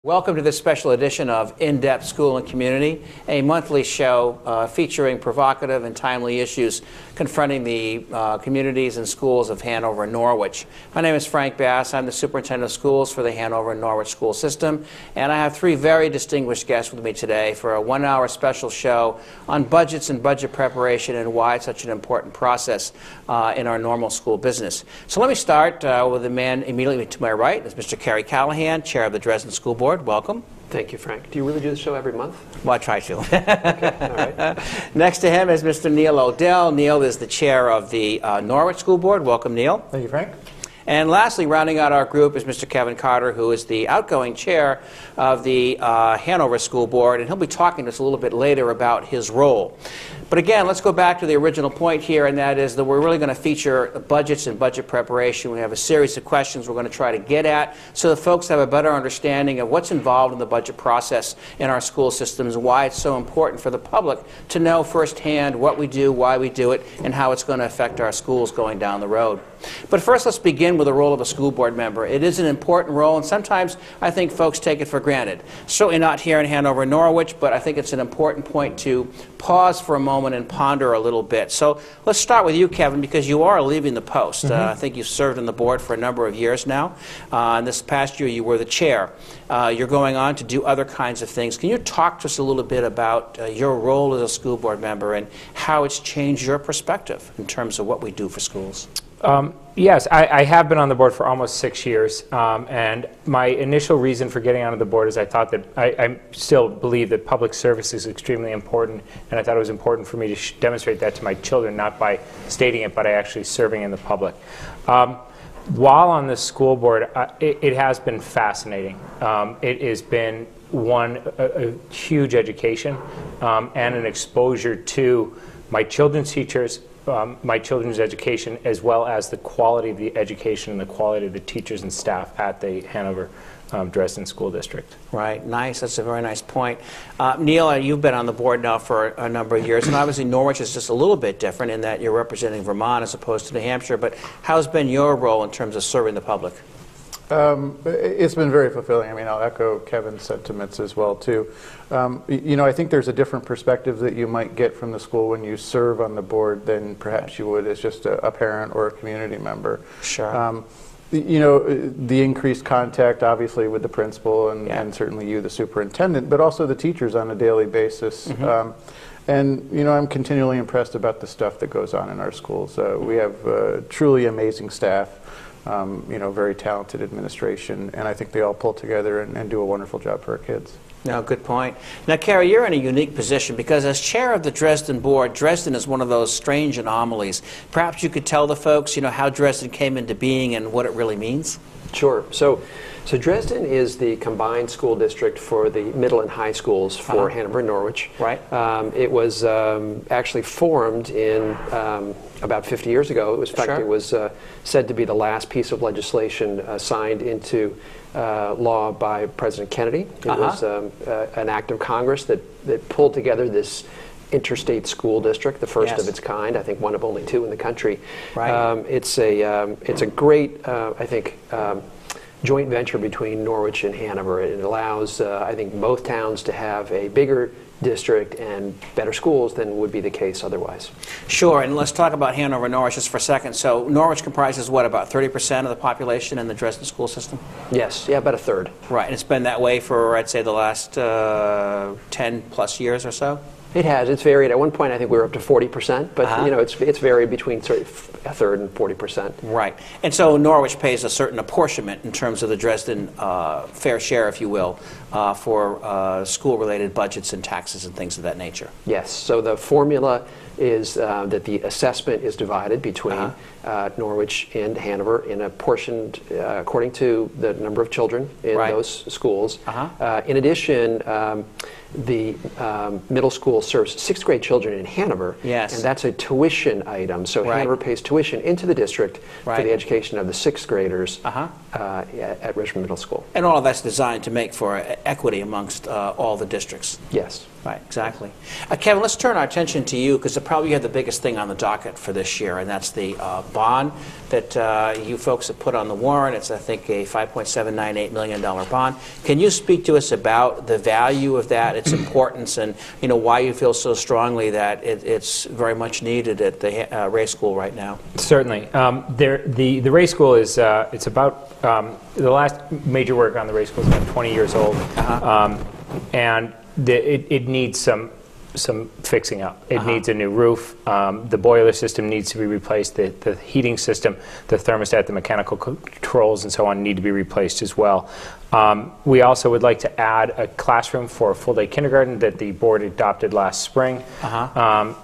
Welcome to this special edition of In-Depth School and Community, a monthly show featuring provocative and timely issues confronting the communities and schools of Hanover and Norwich. My name is Frank Bass. I'm the Superintendent of Schools for the Hanover and Norwich School System, and I have three very distinguished guests with me today for a one-hour special show on budgets and budget preparation and why it's such an important process in our normal school business. So let me start with the man immediately to my right. It's Mr. Kerry Callahan, Chair of the Dresden School Board. Welcome. Thank you, Frank. Do you really do the show every month? Well, I try to. Okay, all right. Next to him is Mr. Neil O'Dell. Neil is the chair of the Norwich School Board. Welcome, Neil. Thank you, Frank. And lastly, rounding out our group is Mr. Kevin Carter, who is the outgoing chair of the Hanover School Board, and he'll be talking to us a little bit later about his role. But again, let's go back to the original point here, and that is that we're really going to feature budgets and budget preparation. We have a series of questions we're going to try to get at so that folks have a better understanding of what's involved in the budget process in our school systems and why it's so important for the public to know firsthand what we do, why we do it, and how it's going to affect our schools going down the road. But first, let's begin with the role of a school board member. It is an important role, and sometimes I think folks take it for granted. Certainly not here in Hanover and Norwich, but I think it's an important point to pause for a moment and ponder a little bit. So let's start with you, Kevin, because you are leaving the post. I think you've served on the board for a number of years now. And this past year, you were the chair. You're going on to do other kinds of things. Can you talk to us a little bit about your role as a school board member and how it's changed your perspective in terms of what we do for schools? Yes, I have been on the board for almost 6 years, and my initial reason for getting onto the board is I thought that I still believe that public service is extremely important, and I thought it was important for me to demonstrate that to my children, not by stating it, but actually serving in the public. While on the school board, it has been fascinating. It has been a huge education and an exposure to my children's teachers, my children's education, as well as the quality of the education and the quality of the teachers and staff at the Hanover Dresden School District. Right, nice. That's a very nice point. Neil, you've been on the board now for a number of years, and obviously Norwich is just a little bit different in that you're representing Vermont as opposed to New Hampshire, but how's been your role in terms of serving the public? It's been very fulfilling. I mean, I'll echo Kevin's sentiments as well, too. You know, I think there's a different perspective that you might get from the school when you serve on the board than perhaps you would as just a parent or a community member. Sure. You know, the increased contact, obviously, with the principal and certainly you, the superintendent, but also the teachers on a daily basis. And, you know, I'm continually impressed about the stuff that goes on in our schools. We have truly amazing staff. You know, very talented administration, and I think they all pull together and do a wonderful job for our kids. No, good point. Now, Kerry, you're in a unique position because as chair of the Dresden board, Dresden is one of those strange anomalies. Perhaps you could tell the folks, you know, how Dresden came into being and what it really means? Sure. So Dresden is the combined school district for the middle and high schools for Hanover and Norwich. Right. It was actually formed in about 50 years ago. In fact, it was said to be the last piece of legislation signed into law by President Kennedy. It was an act of Congress that pulled together this interstate school district, the first of its kind. I think one of only two in the country. Right. It's a great, I think, joint venture between Norwich and Hanover. It allows, I think, both towns to have a bigger district and better schools than would be the case otherwise. Sure, and let's talk about Hanover and Norwich just for a second. So Norwich comprises what, about 30% of the population in the Dresden school system? Yes, yeah, about a third. Right, and it's been that way for, I'd say, the last 10 plus years or so? It has. It's varied. At one point, I think we were up to 40%, but you know, it's varied between sort of a third and 40%. Right. And so Norwich pays a certain apportionment in terms of the Dresden fair share, if you will, for school-related budgets and taxes and things of that nature. Yes. So the formula is that the assessment is divided between Norwich and Hanover in a portion according to the number of children in those schools. In addition, the middle school serves 6th grade children in Hanover, and that's a tuition item. So Hanover pays tuition into the district for the education of the 6th graders at Richmond Middle School. And all of that's designed to make for equity amongst all the districts. Yes. Right, exactly. Kevin, let's turn our attention to you, because probably you have the biggest thing on the docket for this year, and that's the bond that you folks have put on the warrant. It's, I think, a $5.798 million bond. Can you speak to us about the value of that, its importance, and why you feel so strongly that it's very much needed at the Ray School right now? Certainly. The Ray School is it's about the last major work on the Ray School is about 20 years old, and it needs some fixing up. It needs a new roof. The boiler system needs to be replaced. The heating system, the thermostat, the mechanical controls, and so on need to be replaced as well. We also would like to add a classroom for full-day kindergarten that the board adopted last spring.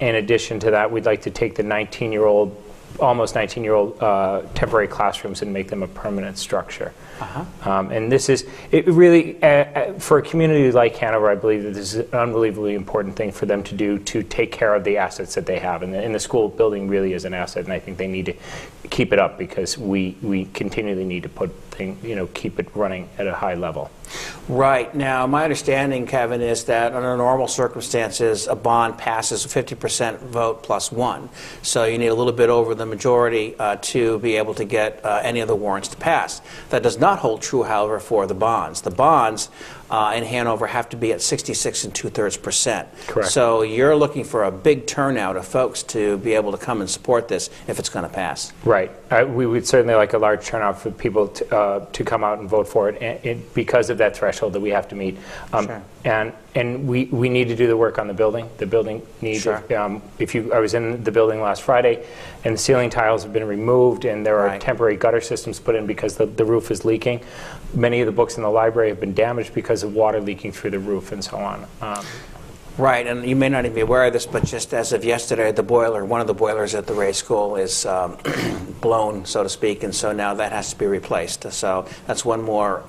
In addition to that, we'd like to take the almost 19-year-old temporary classrooms and make them a permanent structure. And this is, it really, for a community like Hanover, I believe that this is an unbelievably important thing for them to do, to take care of the assets that they have. And the school building really is an asset, and I think they need to keep it up, because we continually need to keep it running at a high level. Right. Now, my understanding, Kevin, is that under normal circumstances, a bond passes a 50% vote plus one. So you need a little bit over the majority to be able to get any of the warrants to pass. That does not hold true, however, for the bonds. The bonds in Hanover have to be at 66 2/3%. Correct. So you're looking for a big turnout of folks to be able to come and support this if it's going to pass. Right. We would certainly like a large turnout for people to come out and vote for it, because of that threshold that we have to meet. Sure. And we need to do the work on the building. The building needs. Sure. I was in the building last Friday, and the ceiling tiles have been removed, and there are temporary gutter systems put in because the roof is leaking. Many of the books in the library have been damaged because of water leaking through the roof and so on. Right, and you may not even be aware of this, but just as of yesterday, one of the boilers at the Ray School is blown, so to speak, and so now that has to be replaced. So that's one more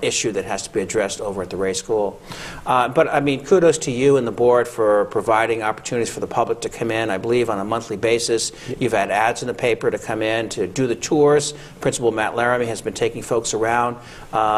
issue that has to be addressed over at the Ray School. But I mean, kudos to you and the board for providing opportunities for the public to come in. I believe on a monthly basis, you've had ads in the paper to come in to do the tours. Principal Matt Laramie has been taking folks around,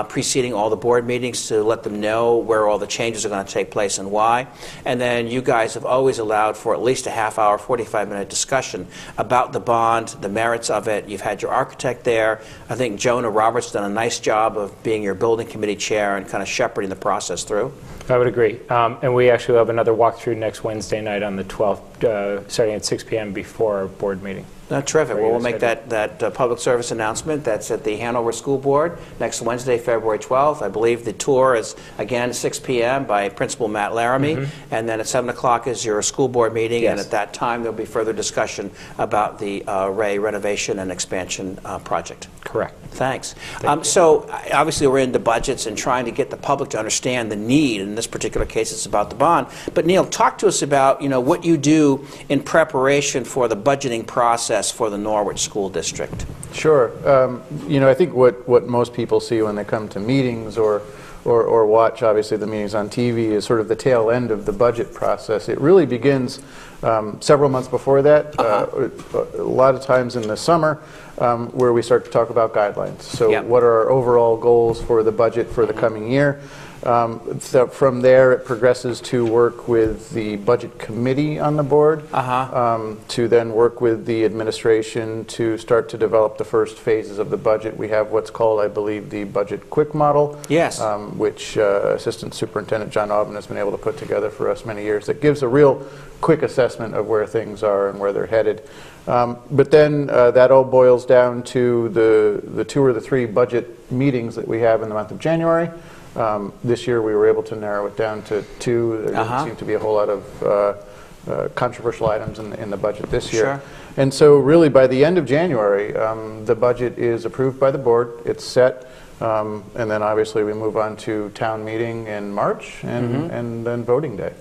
preceding all the board meetings to let them know where all the changes are going to take place and why. And then you guys have always allowed for at least a half-hour, 45-minute discussion about the bond, the merits of it. You've had your architect there. I think Jonah Roberts done a nice job of being your building committee chair and kind of shepherding the process through. I would agree. And we actually have another walkthrough next Wednesday night on the 12th, starting at 6 p.m. before our board meeting. Terrific. Well, we'll make that public service announcement. That's at the Hanover School Board next Wednesday, February 12th. I believe the tour is, again, 6 p.m. by Principal Matt Laramie. And then at 7 o'clock is your school board meeting. Yes. And at that time, there'll be further discussion about the Ray renovation and expansion project. Correct. Thanks. So obviously we're into budgets and trying to get the public to understand the need. In this particular case, it's about the bond. But Neil, talk to us about what you do in preparation for the budgeting process for the Norwich School District. Sure. I think what most people see when they come to meetings or watch, obviously, the meetings on TV is sort of the tail end of the budget process. It really begins several months before that, a lot of times in the summer, where we start to talk about guidelines. So what are our overall goals for the budget for the coming year? So from there, it progresses to work with the budget committee on the board, to then work with the administration to start to develop the first phases of the budget. We have what's called, I believe, the budget quick model, which Assistant Superintendent John Aubin has been able to put together for us many years. That gives a real quick assessment of where things are and where they're headed. But then that all boils down to the 2 or 3 budget meetings that we have in the month of January. This year we were able to narrow it down to 2. There doesn't seem to be a whole lot of controversial items in the budget this year. Sure. And so really by the end of January, the budget is approved by the board. It's set. And then obviously we move on to town meeting in March and then voting day.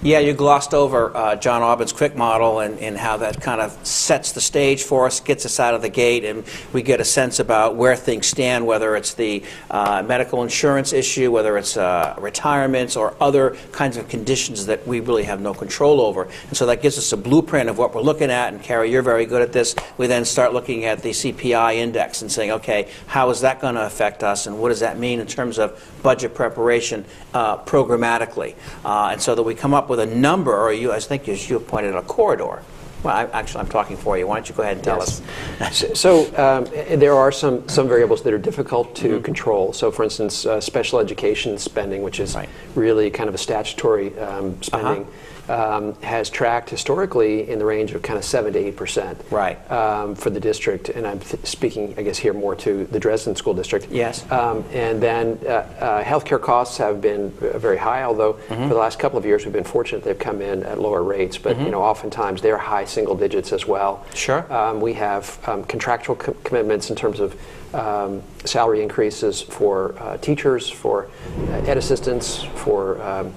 Yeah, you glossed over John Aubin's quick model and how that kind of sets the stage for us, gets us out of the gate, and we get a sense about where things stand, whether it's the medical insurance issue, whether it's retirements or other kinds of conditions that we really have no control over. And so that gives us a blueprint of what we're looking at, and Carrie, you're very good at this. We then start looking at the CPI index and saying, okay, how is that going to affect affect us, and what does that mean in terms of budget preparation programmatically, and so that we come up with a number, or I think you pointed out a corridor. Well, I'm talking for you. Why don't you go ahead and tell us? So there are some variables that are difficult to control. So, for instance, special education spending, which is really kind of a statutory spending, has tracked historically in the range of kind of 7 to 8% for the district. And I'm speaking, I guess, here more to the Dresden School District. Yes. And then healthcare costs have been very high, although for the last couple of years we've been fortunate they've come in at lower rates. But you know, oftentimes they're high single digits as well. Sure. We have contractual commitments in terms of salary increases for teachers, for ed assistants, for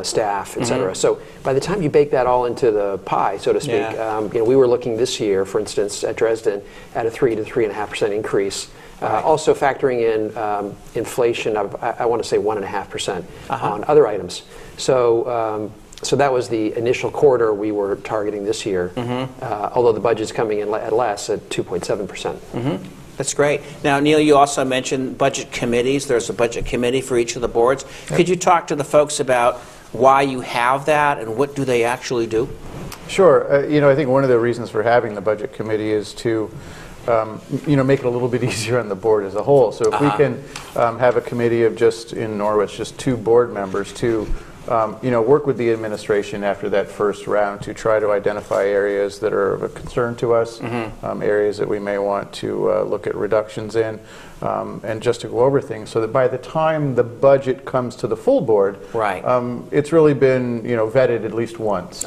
staff, et cetera. So by the time you bake that all into the pie, so to speak, you know, we were looking this year, for instance, at Dresden, at a 3 to 3.5% increase. Also factoring in inflation of, I want to say, 1.5% on other items. So so that was the initial quarter we were targeting this year, although the budget's coming in at less, at 2.7%. That's great. Now, Neil, you also mentioned budget committees. There's a budget committee for each of the boards. Could you talk to the folks about why you have that and what do they actually do? Sure. You know, I think one of the reasons for having the budget committee is to you know, make it a little bit easier on the board as a whole. So if we can have a committee of in Norwich, just 2 board members to you know, work with the administration after that first round to try to identify areas that are of a concern to us, areas that we may want to look at reductions in, and just to go over things so that by the time the budget comes to the full board, it's really been, you know, vetted at least once.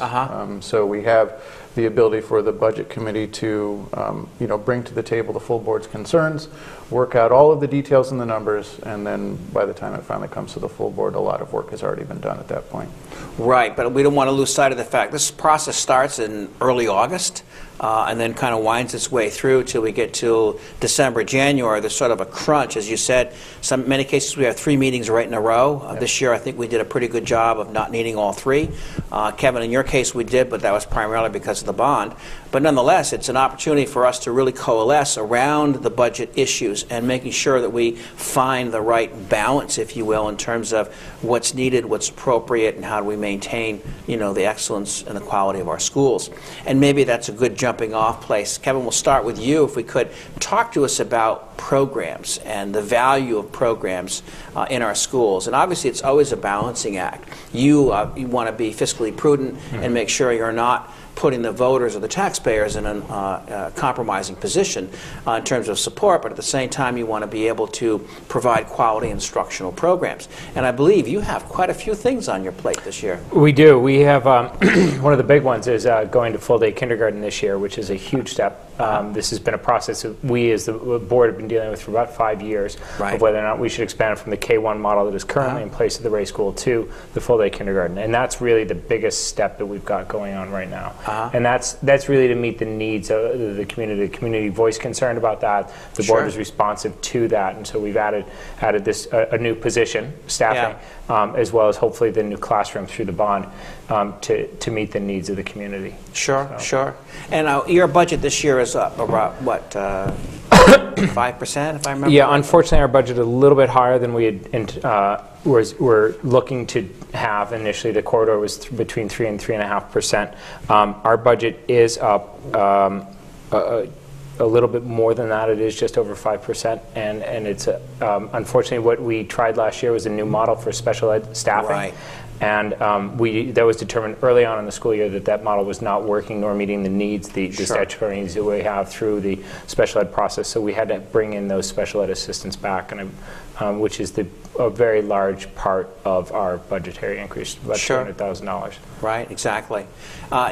So we have the ability for the budget committee to you know, bring to the table the full board's concerns, work out all of the details and the numbers, and then by the time it finally comes to the full board, a lot of work has already been done at that point. Right, but we don't want to lose sight of the fact this process starts in early August and then kind of winds its way through till we get to December, January. There's sort of a crunch, as you said. Many cases we have 3 meetings right in a row. This year I think we did a pretty good job of not needing all 3. Kevin, in your case we did, but that was primarily because of the bond. But nonetheless, it's an opportunity for us to really coalesce around the budget issues and making sure that we find the right balance, if you will, in terms of what's needed, what's appropriate, and how do we maintain, you know, the excellence and the quality of our schools. And maybe that's a good jumping off place. Kevin, we'll start with you. If we could talk to us about programs and the value of programs in our schools. And obviously it's always a balancing act. You want to be fiscally prudent and make sure you're not putting the voters or the taxpayers in a compromising position in terms of support, but at the same time you want to be able to provide quality instructional programs. And I believe you have quite a few things on your plate this year. We do. We have one of the big ones is going to full-day kindergarten this year, which is a huge step. This has been a process that we as the board have been dealing with for about 5 years of whether or not we should expand it from the K-1 model that is currently in place at the Ray School to the full-day kindergarten. And that's really the biggest step that we've got going on right now. And that's really to meet the needs of the community voice concerned about that. The board is responsive to that, and so we've added this a new position, staffing, as well as hopefully the new classroom through the bond to meet the needs of the community. Sure. And your budget this year is up about what? 5%, if I remember. Yeah, unfortunately, our budget is a little bit higher than we had we're looking to have initially. The corridor was between 3 and 3.5%. Our budget is up a little bit more than that. It is just over 5%, and it's unfortunately what we tried last year was a new model for special ed staffing. And that was determined early on in the school year that that model was not working nor meeting the needs, the statutory needs that we have through the special ed process. So we had to bring in those special ed assistants back, and which is a very large part of our budgetary increase, about $200,000. Right, exactly.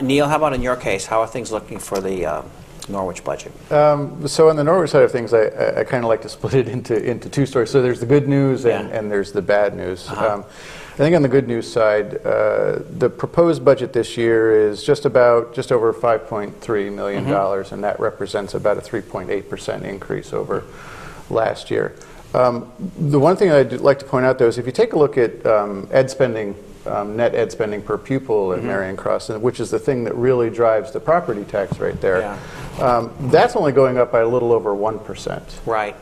Neil, how about in your case? How are things looking for the Norwich budget? So on the Norwich side of things, I kind of like to split it into 2 stories. So there's the good news and there's the bad news. I think on the good news side, the proposed budget this year is just over $5.3 million, and that represents about a 3.8% increase over last year. The one thing I'd like to point out, though, is if you take a look at ed spending, net ed spending per pupil at Marion Cross, which is the thing that really drives the property tax rate there, That's only going up by a little over 1%. Right.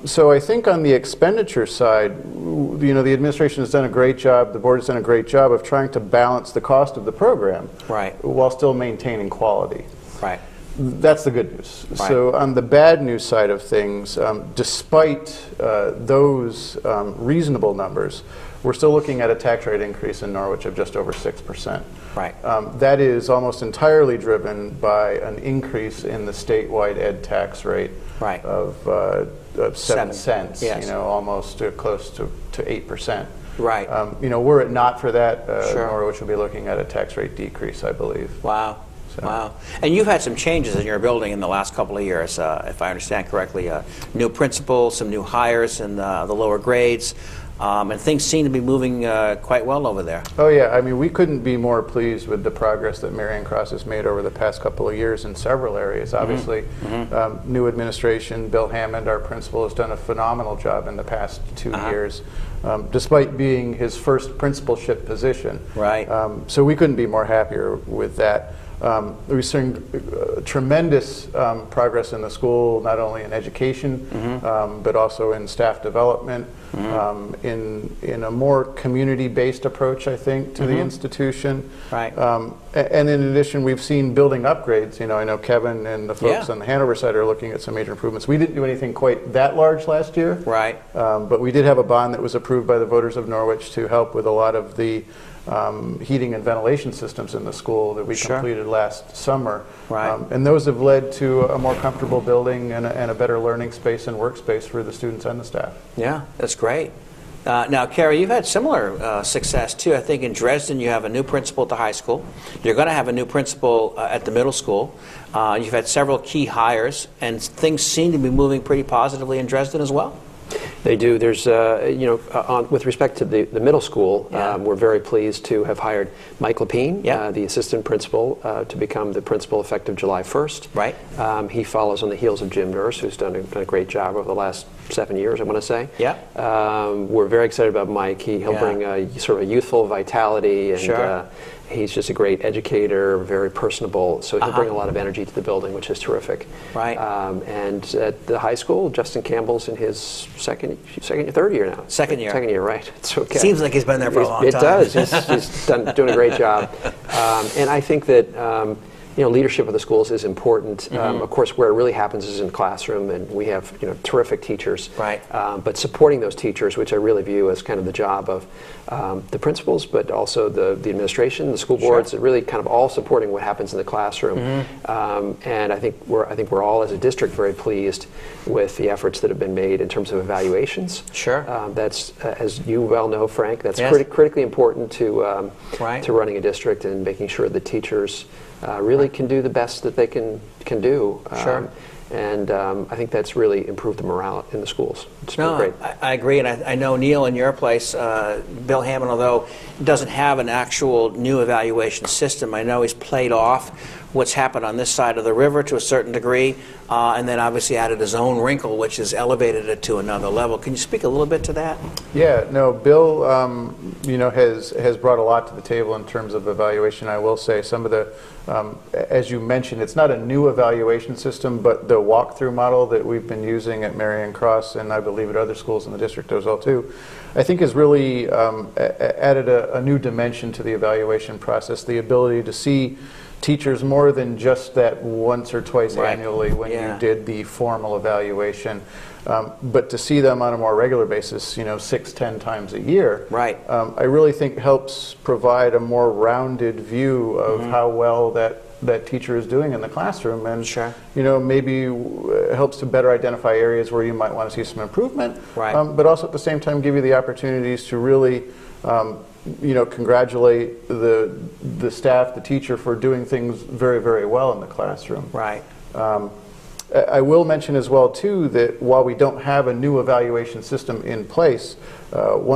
So I think on the expenditure side, you know, the administration has done a great job, the board has done a great job of trying to balance the cost of the program, right, while still maintaining quality. Right. That's the good news. Right. So on the bad news side of things, despite those reasonable numbers, we're still looking at a tax rate increase in Norwich of just over 6%. Right. That is almost entirely driven by an increase in the statewide ed tax rate, right, of 7 cents, yes, you know, almost close to 8%. Right. You know, were it not for that, sure, Norwich would be looking at a tax rate decrease, I believe. Wow. So. Wow. And you've had some changes in your building in the last couple of years, if I understand correctly. New principal, some new hires in the lower grades, and things seem to be moving quite well over there. Oh yeah, I mean, we couldn't be more pleased with the progress that Marion Cross has made over the past couple of years in several areas. Obviously, new administration, Bill Hammond, our principal, has done a phenomenal job in the past 2 years. Despite being his first principalship position. Right. So we couldn't be more happier with that. We've seen tremendous progress in the school, not only in education, but also in staff development, in a more community-based approach, I think, to the institution. Right. And in addition, we've seen building upgrades. You know, I know Kevin and the folks on the Hanover side are looking at some major improvements. We didn't do anything quite that large last year. Right. But we did have a bond that was approved by the voters of Norwich to help with a lot of the heating and ventilation systems in the school that we completed last summer. Right. And those have led to a more comfortable building and a better learning space and workspace for the students and the staff. Yeah, that's great. Now, Carrie, you've had similar success, too. I think in Dresden you have a new principal at the high school. You're going to have a new principal at the middle school. You've had several key hires, and things seem to be moving pretty positively in Dresden as well. They do. There's, you know, with respect to the middle school, we're very pleased to have hired Mike Lapine, the assistant principal, to become the principal effective July 1st. Right. He follows on the heels of Jim Nurse, who's done a great job over the last 7 years, I want to say. Yeah. We're very excited about Mike. He'll bring a sort of a youthful vitality, and he's just a great educator, very personable, so he'll bring a lot of energy to the building, which is terrific. Right. And at the high school, Justin Campbell's in his third year now. Second year. Second year, right. It's okay. Seems like he's been there for a long time. It does. He's doing a great job. And I think that you know, leadership of the schools is important. Of course, where it really happens is in the classroom, and we have, you know, terrific teachers. Right. But supporting those teachers, which I really view as kind of the job of the principals, but also the administration, the school boards, really kind of all supporting what happens in the classroom. And I think we're all, as a district, very pleased with the efforts that have been made in terms of evaluations. Sure. That's, as you well know, Frank, that's critically important to running a district and making sure that teachers really can do the best that they can do. And I think that's really improved the morale in the schools. It's been great. I agree, and I know, Neil, in your place, Bill Hammond, although doesn't have an actual new evaluation system, I know he's played off what's happened on this side of the river to a certain degree, and then obviously added his own wrinkle, which has elevated it to another level. Can you speak a little bit to that? Yeah, no, Bill, you know, has brought a lot to the table in terms of evaluation. I will say some of the, as you mentioned, it's not a new evaluation system, but the walkthrough model that we've been using at Marion Cross, and I believe at other schools in the district as well too, I think has really added a new dimension to the evaluation process, the ability to see teachers more than just that once or twice annually when you did the formal evaluation, but to see them on a more regular basis, you know, 6-10 times a year. Right. I really think helps provide a more rounded view of how well that teacher is doing in the classroom, and you know, maybe helps to better identify areas where you might want to see some improvement. Right. But also at the same time give you the opportunities to really you know, congratulate the staff, the teacher, for doing things very, very well in the classroom. Right. I will mention as well too that while we don't have a new evaluation system in place, one